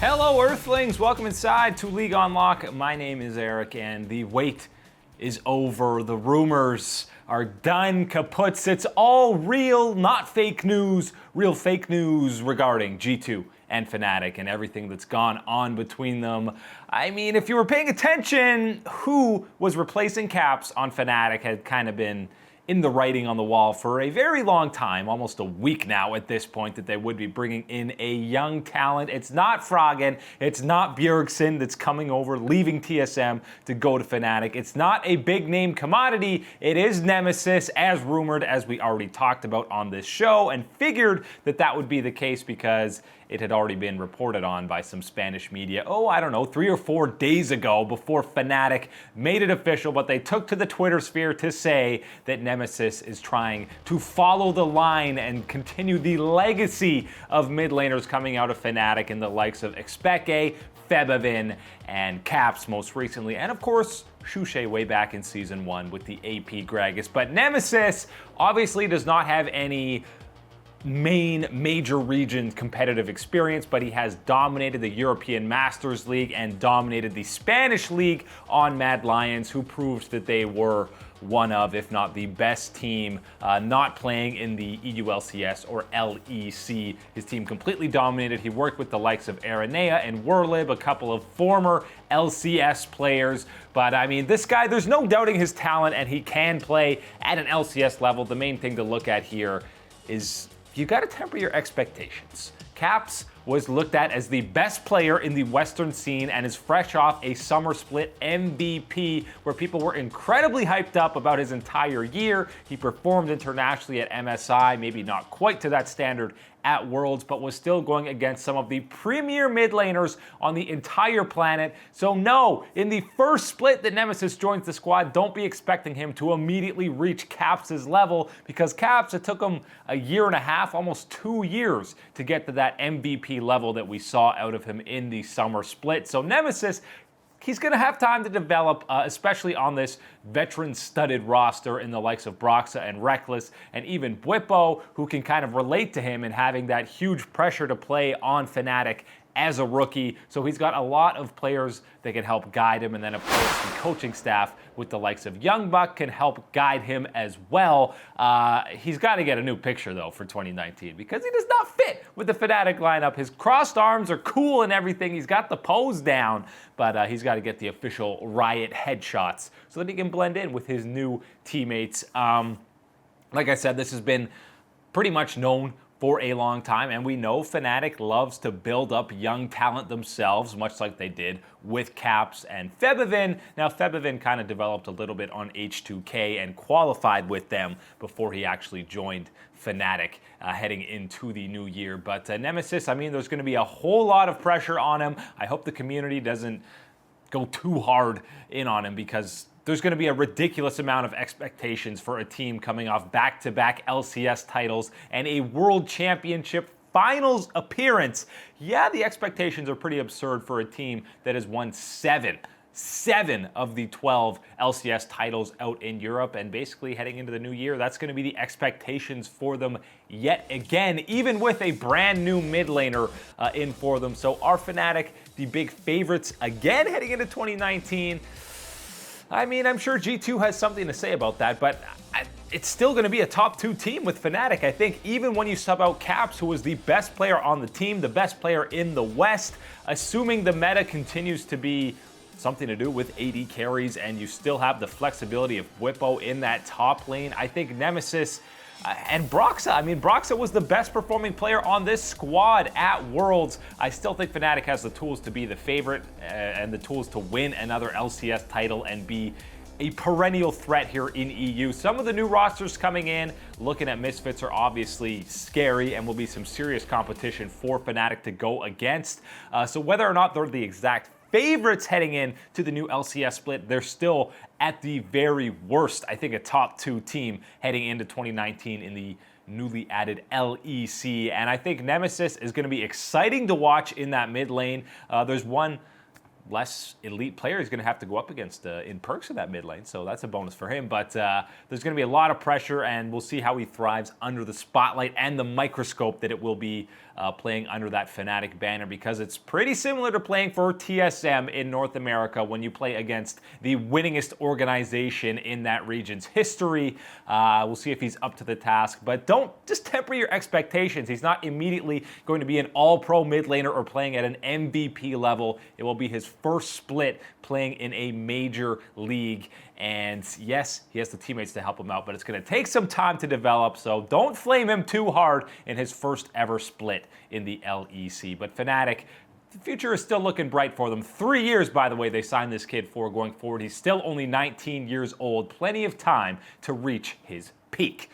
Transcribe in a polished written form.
Hello, Earthlings! Welcome inside to League on Lock. My name is Eric, and the wait is over. The rumors are done, kaputs. It's all real, not fake news. Real fake news regarding G2 and Fnatic and everything that's gone on between them. I mean, if you were paying attention, who was replacing Caps on Fnatic had kind of been in the writing on the wall for a very long time, almost a week now at this point, that they would be bringing in a young talent. It's not Froggen, it's not Bjergsen that's coming over, leaving TSM to go to Fnatic. It's not a big name commodity, it is Nemesis, as rumored, as we already talked about on this show, and figured that that would be the case because it had already been reported on by some Spanish media, I don't know, 3 or 4 days ago before Fnatic made it official, but they took to the Twitter sphere to say that Nemesis is trying to follow the line and continue the legacy of mid laners coming out of Fnatic and the likes of Expeke, Febevin, and Caps most recently, and of course, Shushei way back in Season 1 with the AP Gragas. But Nemesis obviously does not have any major region competitive experience, but he has dominated the European Masters League and dominated the Spanish League on Mad Lions, who proved that they were one of, if not the best team, not playing in the EULCS or LEC. His team completely dominated. He worked with the likes of Aranea and Werlib, a couple of former LCS players. But I mean, this guy, there's no doubting his talent, and he can play at an LCS level. The main thing to look at here is you got to temper your expectations. Caps was looked at as the best player in the Western scene and is fresh off a summer split MVP where people were incredibly hyped up about his entire year. He performed internationally at MSI, maybe not quite to that standard at Worlds, but was still going against some of the premier mid laners on the entire planet. So no, in the first split that Nemesis joins the squad, don't be expecting him to immediately reach Caps' level, because Caps, it took him a year and a half, almost 2 years to get to that MVP level that we saw out of him in the summer split. So Nemesis, he's going to have time to develop, especially on this veteran-studded roster in the likes of Broxa and Reckless, and even Bwipo, who can kind of relate to him in having that huge pressure to play on Fnatic as a rookie. So he's got a lot of players that can help guide him, and then of course the coaching staff with the likes of Young Buck can help guide him as well. He's got to get a new picture though for 2019 because he does not fit with the Fnatic lineup. His crossed arms are cool and everything. He's got the pose down, but he's got to get the official Riot headshots so that he can blend in with his new teammates. Like I said, this has been pretty much known for a long time, and we know Fnatic loves to build up young talent themselves, much like they did with Caps and Febevin. Now, Febevin kind of developed a little bit on H2K and qualified with them before he actually joined Fnatic heading into the new year. But Nemesis, I mean, there's going to be a whole lot of pressure on him. I hope the community doesn't go too hard in on him, because there's going to be a ridiculous amount of expectations for a team coming off back-to-back LCS titles and a World Championship Finals appearance. Yeah, the expectations are pretty absurd for a team that has won seven of the 12 LCS titles out in Europe, and basically heading into the new year, that's going to be the expectations for them yet again, even with a brand new mid laner in for them. So are Fnatic the big favorites again heading into 2019? I mean, I'm sure G2 has something to say about that, but it's still going to be a top 2 team with Fnatic. I think even when you sub out Caps, who was the best player on the team, the best player in the West, assuming the meta continues to be something to do with AD carries and you still have the flexibility of Bwipo in that top lane, I think Nemesis and Broxa. I mean, Broxa was the best performing player on this squad at Worlds. I still think Fnatic has the tools to be the favorite and the tools to win another LCS title and be a perennial threat here in EU. Some of the new rosters coming in, looking at Misfits, are obviously scary and will be some serious competition for Fnatic to go against. So whether or not they're the exact favorites heading in to the new LCS split, they're still at the very worst, I think, a top 2 team heading into 2019 in the newly added LEC. And I think Nemesis is going to be exciting to watch in that mid lane. There's one less elite player he's going to have to go up against in Perks in that mid lane, so that's a bonus for him. But there's going to be a lot of pressure, and we'll see how he thrives under the spotlight and the microscope that it will be playing under that Fnatic banner, because it's pretty similar to playing for TSM in North America when you play against the winningest organization in that region's history. We'll see if he's up to the task, but don't just temper your expectations. He's not immediately going to be an all-pro mid laner or playing at an MVP level. It will be his first split playing in a major league. And yes, he has the teammates to help him out, but it's going to take some time to develop, so don't flame him too hard in his first ever split in the LEC. But Fnatic, the future is still looking bright for them. 3 years, by the way, they signed this kid for going forward. He's still only 19 years old. Plenty of time to reach his peak.